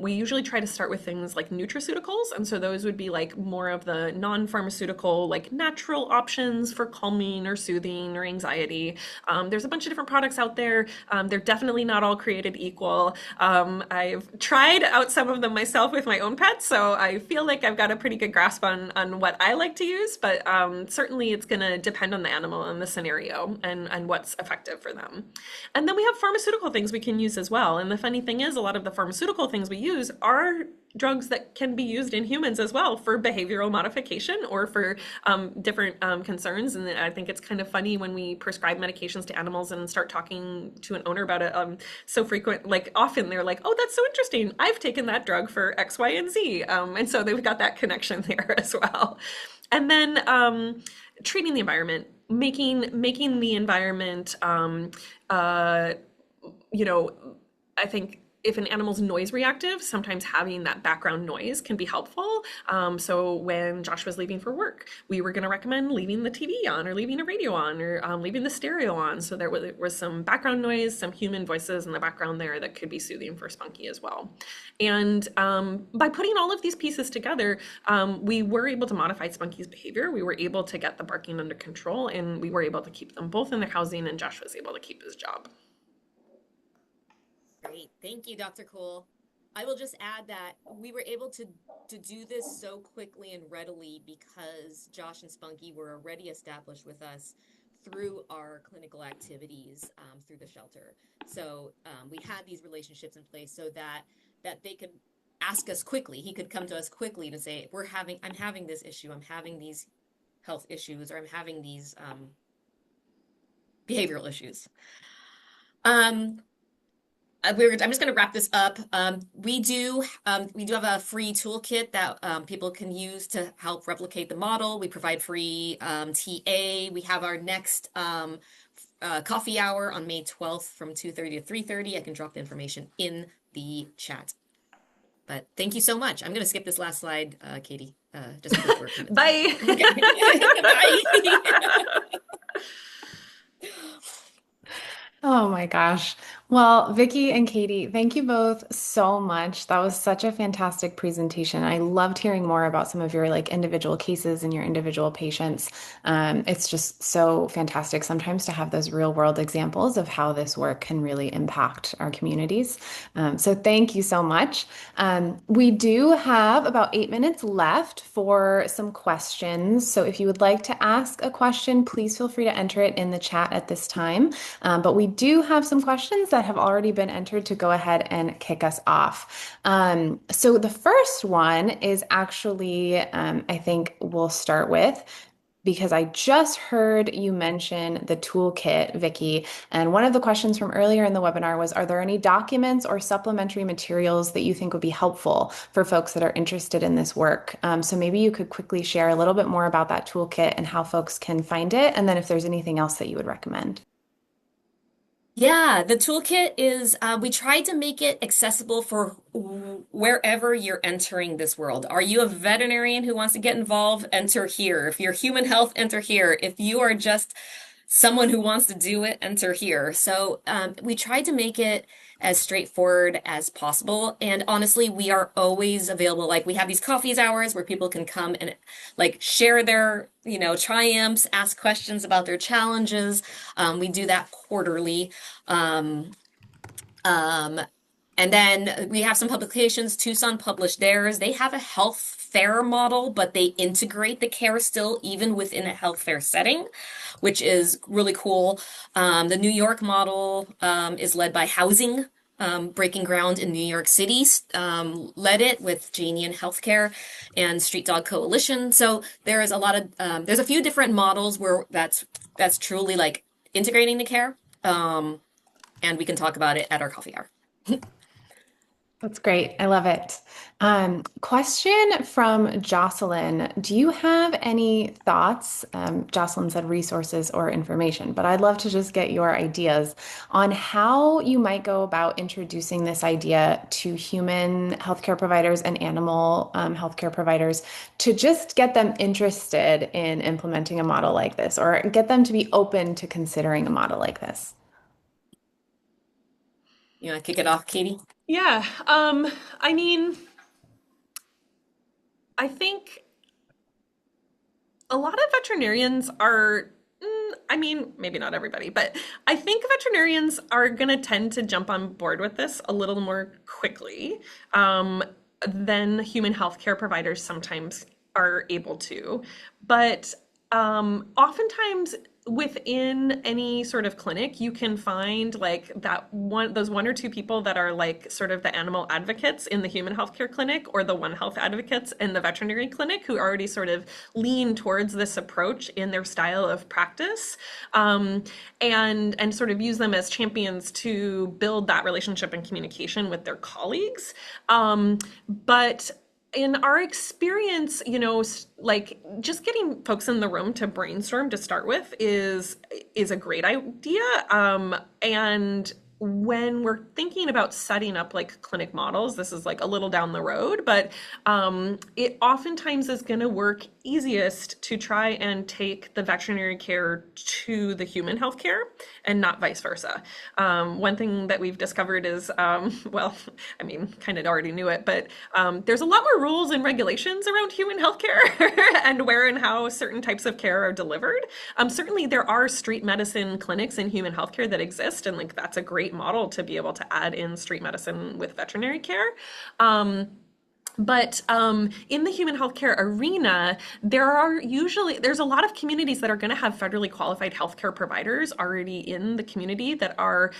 we usually try to start with things like nutraceuticals. And so those would be more of the non-pharmaceutical, natural options for calming or soothing or anxiety. There's a bunch of different products out there. They're definitely not all created equal. I've tried out some of them myself with my own pets, so I feel like I've got a pretty good grasp on what I like to use, but certainly it's going to depend depend on the animal and the scenario and what's effective for them. And then we have pharmaceutical things we can use as well. And the funny thing is, a lot of the pharmaceutical things we use are drugs that can be used in humans as well for behavioral modification or for different concerns. And I think it's kind of funny when we prescribe medications to animals and start talking to an owner about it so frequent, like often they're like, oh, that's so interesting. I've taken that drug for X, Y, and Z. And so they've got that connection there as well. And then treating the environment, making the environment, you know, I think if an animal's noise reactive, sometimes having that background noise can be helpful. So when Josh was leaving for work, we were going to recommend leaving the TV on or leaving a radio on or leaving the stereo on. So there was some background noise, some human voices in the background there that could be soothing for Spunky as well. And by putting all of these pieces together, we were able to modify Spunky's behavior. We were able to get the barking under control, and we were able to keep them both in their housing, and Josh was able to keep his job.
Great. Thank you, Dr. Cole. I will just add that we were able to do this so quickly and readily because Josh and Spunky were already established with us through our clinical activities through the shelter. So we had these relationships in place so that they could ask us quickly. He could come to us quickly to say, I'm having this issue, I'm having these health issues, or I'm having these behavioral issues. I'm just going to wrap this up. We do have a free toolkit that people can use to help replicate the model. We provide free TA. We have our next coffee hour on May 12th from 2:30 to 3:30. I can drop the information in the chat. But thank you so much. I'm going to skip this last slide, Katie. Just a quick word.
Bye.
Bye.
Oh my gosh. Well, Vicky and Katie, thank you both so much. That was such a fantastic presentation. I loved hearing more about some of your like individual cases and your individual patients. It's just so fantastic sometimes to have those real world examples of how this work can really impact our communities. So thank you so much. We do have about 8 minutes left for some questions. So if you would like to ask a question, please feel free to enter it in the chat at this time. But we do have some questions that have already been entered to go ahead and kick us off. So the first one is actually, I think we'll start with, because I just heard you mention the toolkit, Vicky. And one of the questions from earlier in the webinar was, are there any documents or supplementary materials that you think would be helpful for folks that are interested in this work? So maybe you could quickly share a little bit more about that toolkit and how folks can find it. And then if there's anything else that you would recommend.
Yeah, the toolkit is, we tried to make it accessible for wherever you're entering this world. Are you a veterinarian who wants to get involved? Enter here. If you're human health, enter here. If you are just someone who wants to do it, enter here. So we tried to make it as straightforward as possible. And honestly, we are always available. Like we have these coffees hours where people can come and like share their, triumphs, ask questions about their challenges. We do that quarterly. Um, and then we have some publications. Tucson published theirs. They have a health fair model, but they integrate the care still, even within a health fair setting, which is really cool. The New York model is led by Housing, Breaking Ground in New York City, led it with Janie and Healthcare and Street Dog Coalition. So there is a lot of, there's a few different models where that's truly like integrating the care. And we can talk about it at our coffee hour.
That's great. I love it. Question from Jocelyn. Do you have any thoughts? Jocelyn said resources or information, but I'd love to just get your ideas on how you might go about introducing this idea to human healthcare providers and animal healthcare providers to just get them interested in implementing a model like this or get them to be open to considering a model like this.
You want to kick it off, Katie?
Yeah. I mean, I think a lot of veterinarians are, maybe not everybody, but I think veterinarians are going to tend to jump on board with this a little more quickly than human healthcare providers sometimes are able to. But Oftentimes within any sort of clinic, you can find like those one or two people that are like sort of the animal advocates in the human healthcare clinic or the One Health advocates in the veterinary clinic who already sort of lean towards this approach in their style of practice, and sort of use them as champions to build that relationship and communication with their colleagues. But in our experience, like just getting folks in the room to brainstorm to start with is a great idea. And when we're thinking about setting up like clinic models, this is like a little down the road, but it oftentimes is going to work easiest to try and take the veterinary care to the human health care and not vice versa. One thing that we've discovered is, well, I mean, kind of already knew it, but there's a lot more rules and regulations around human health care and where and how certain types of care are delivered. Certainly, there are street medicine clinics in human health care that exist, and like that's a great model to be able to add in street medicine with veterinary care. But in the human healthcare arena, there's a lot of communities that are going to have federally qualified healthcare providers already in the community that are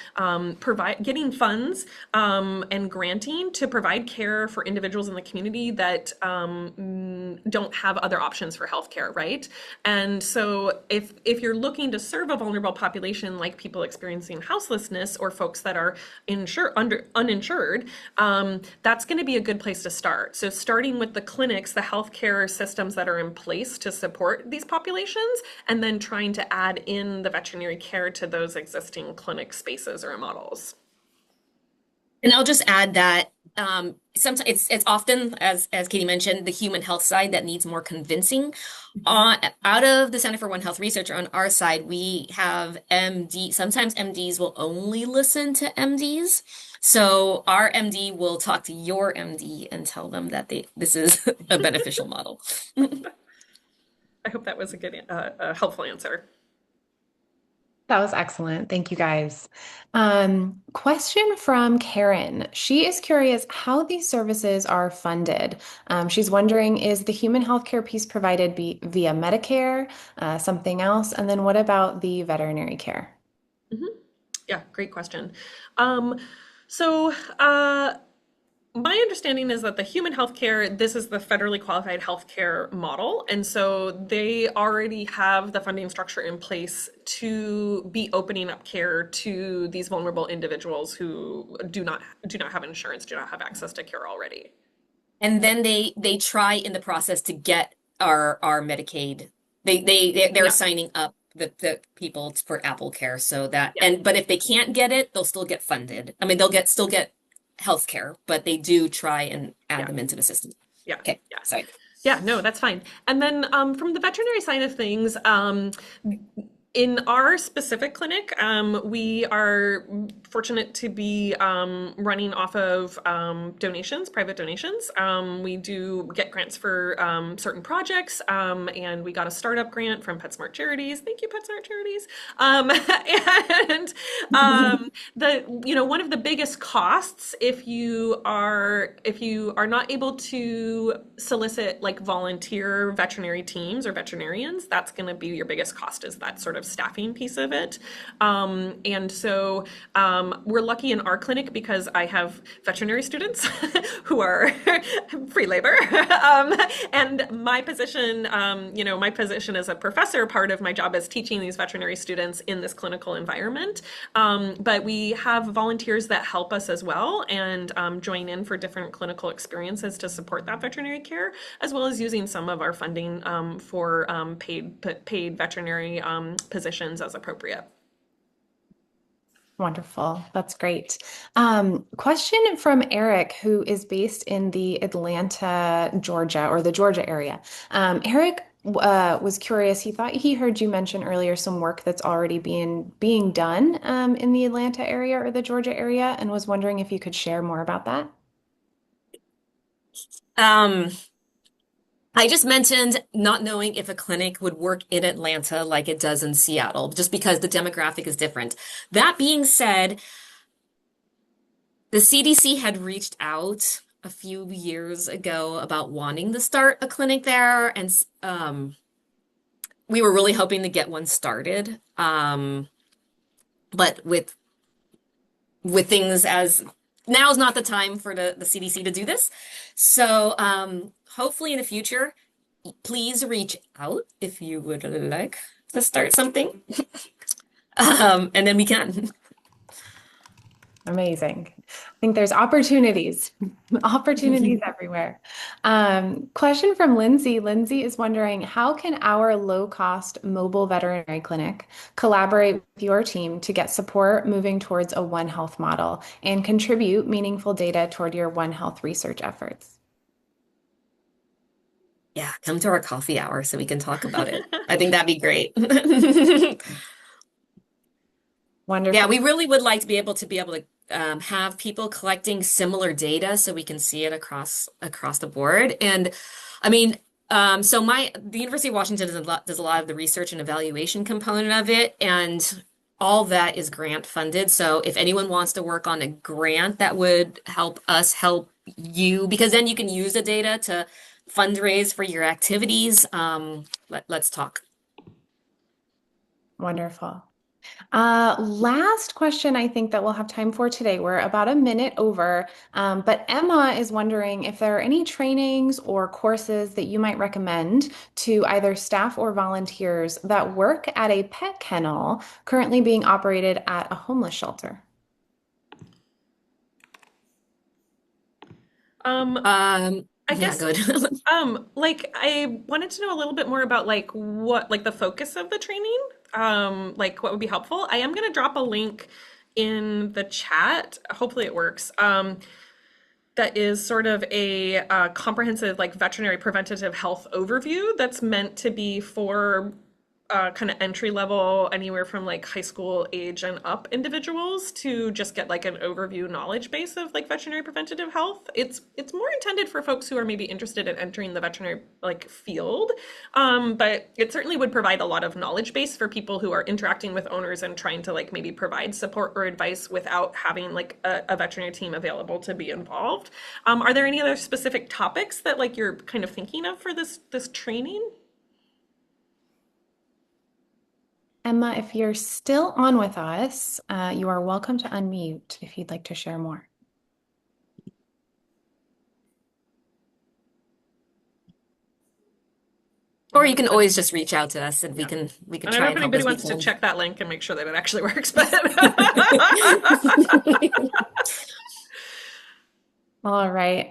getting funds and granting to provide care for individuals in the community that don't have other options for healthcare, right? And so if you're looking to serve a vulnerable population like people experiencing houselessness or folks that are uninsured, that's going to be a good place to start. So starting with the clinics, the healthcare systems that are in place to support these populations, and then trying to add in the veterinary care to those existing clinic spaces or models.
And I'll just add that sometimes it's often, as Katie mentioned, the human health side that needs more convincing. Out of the Center for One Health Research, on our side, we have MD. Sometimes MDs will only listen to MDs. So our MD will talk to your MD and tell them that this is a beneficial model.
I hope that was a helpful answer.
That was excellent. Thank you guys. Question from Karen. She is curious how these services are funded. She's wondering, is the human healthcare piece provided via Medicare, something else? And then what about the veterinary care?
Mm-hmm. Yeah, great question. So my understanding is that the human healthcare, this is the federally qualified healthcare model. And so they already have the funding structure in place to be opening up care to these vulnerable individuals who do not have insurance, do not have access to care already.
And then they try in the process to get our Medicaid. They're
Yeah,
signing up the people for Apple Care so that
yeah,
but if they can't get it, they'll still get funded. I mean, they'll still get health care, but they do try and add
yeah,
them into the system.
yeah,
Okay,
yeah.
sorry.
Yeah, no, that's fine. And then from the veterinary side of things, in our specific clinic, we are fortunate to be running off of donations, private donations. We do get grants for certain projects, and we got a startup grant from PetSmart Charities. Thank you, PetSmart Charities. And one of the biggest costs if you are not able to solicit like volunteer veterinary teams or veterinarians, that's going to be your biggest cost, is that sort of staffing piece of it. And so we're lucky in our clinic because I have veterinary students who are free labor. And my position, my position as a professor, part of my job is teaching these veterinary students in this clinical environment. But we have volunteers that help us as well and join in for different clinical experiences to support that veterinary care, as well as using some of our funding for paid veterinary positions as appropriate.
Wonderful. That's great. Question from Eric, who is based in the Atlanta, Georgia, or the Georgia area. Eric was curious. He thought he heard you mention earlier some work that's already being done in the Atlanta area or the Georgia area, and was wondering if you could share more about that.
Um, I just mentioned not knowing if a clinic would work in Atlanta like it does in Seattle, just because the demographic is different. That being said, the CDC had reached out a few years ago about wanting to start a clinic there, and we were really hoping to get one started. But with things as now is not the time for the CDC to do this. So hopefully in the future, please reach out if you would like to start something. And then we can.
Amazing. I think there's opportunities, opportunities everywhere. Question from Lindsay. Lindsay is wondering, how can our low-cost mobile veterinary clinic collaborate with your team to get support moving towards a One Health model and contribute meaningful data toward your One Health research efforts?
Yeah, come to our coffee hour so we can talk about it. I think that'd be great. Yeah,
Wonderful.
we really would like to be able to have people collecting similar data so we can see it across the board. And I mean, so the University of Washington does a lot of the research and evaluation component of it, and all that is grant funded. So if anyone wants to work on a grant that would help us help you, because then you can use the data to fundraise for your activities. Let's talk.
Wonderful. Last question I think that we'll have time for today. We're about a minute over, but Emma is wondering if there are any trainings or courses that you might recommend to either staff or volunteers that work at a pet kennel currently being operated at a homeless shelter.
Um, I
Yeah,
guess
good.
like I wanted to know a little bit more about like what like the focus of the training, like what would be helpful. I am gonna drop a link in the chat. Hopefully it works. That is sort of a comprehensive like veterinary preventative health overview that's meant to be for kind of entry level, anywhere from like high school age and up individuals to just get like an overview knowledge base of like veterinary preventative health. It's more intended for folks who are maybe interested in entering the veterinary like field, but it certainly would provide a lot of knowledge base for people who are interacting with owners and trying to like maybe provide support or advice without having like a veterinary team available to be involved. Are there any other specific topics that like you're kind of thinking of for this training?
Emma, if you're still on with us, you are welcome to unmute if you'd like to share more.
Or you can always just reach out to us and we can
I don't know
try
if
and help
anybody
as we
wants to
can.
check that link and make sure that it actually works, but
All right.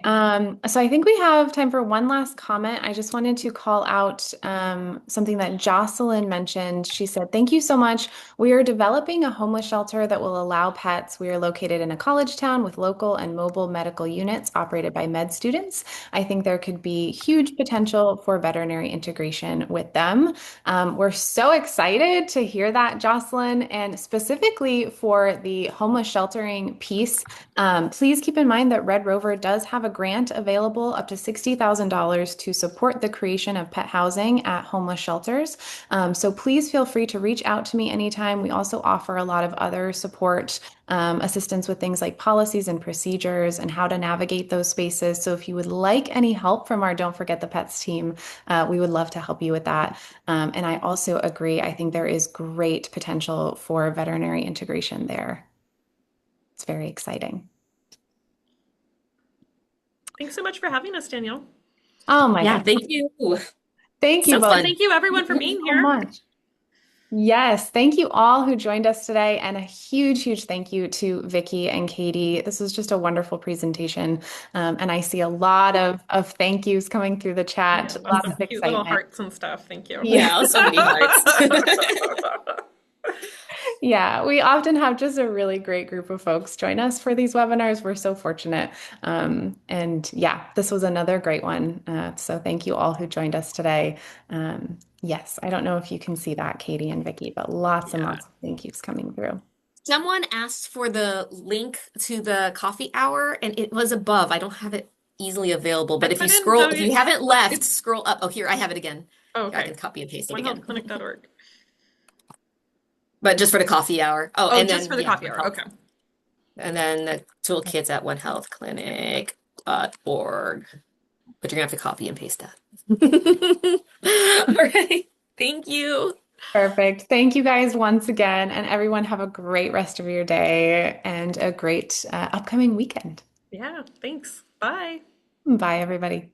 So I think we have time for one last comment. I just wanted to call out something that Jocelyn mentioned. She said, "Thank you so much. We are developing a homeless shelter that will allow pets. We are located in a college town with local and mobile medical units operated by med students. I think there could be huge potential for veterinary integration with them." We're so excited to hear that, Jocelyn, and specifically for the homeless sheltering piece. Please keep in mind that Red Rover does have a grant available up to $60,000 to support the creation of pet housing at homeless shelters. So please feel free to reach out to me anytime. We also offer a lot of other support, assistance with things like policies and procedures and how to navigate those spaces. So if you would like any help from our Don't Forget the Pets team, we would love to help you with that. And I also agree, I think there is great potential for veterinary integration there. It's very exciting.
thanks so much for having us, Danielle.
Oh my
Yeah,
God.
thank you.
Thank you
So
both
And
fun.
thank you everyone for
so
being here.
much. Yes, thank you all who joined us today, and a huge, huge thank you to Vicky and Katie. This was just a wonderful presentation, and I see a lot of thank yous coming through the chat.
Yeah, lots
Lots
of
of
cute little
excitement.
hearts and stuff. Thank you.
Yeah.
Yeah, so many hearts.
Yeah, we often have just a really great group of folks join us for these webinars. We're so fortunate. And yeah, this was another great one. So thank you all who joined us today. Yes, I don't know if you can see that, Katie and Vicky, but lots and
Yeah.
lots of thank yous coming through.
Someone asked for the link to the coffee hour and it was above. I don't have it easily available,
I
but
put in
if you
the,
haven't left,
it's,
scroll up. Oh, here, I have it again.
oh,
Here, I
okay.
can copy and paste it again.
OneHealthClinic.org.
But just for the coffee hour. Oh,
Oh,
and
just
then
for the
yeah,
coffee
One
hour.
Health.
Okay.
And then the toolkits at onehealthclinic.org. But you're gonna have to copy and paste that. All right. Thank you.
Perfect. Thank you guys once again, and everyone have a great rest of your day and a great upcoming weekend.
Yeah, thanks. Bye.
Bye, everybody.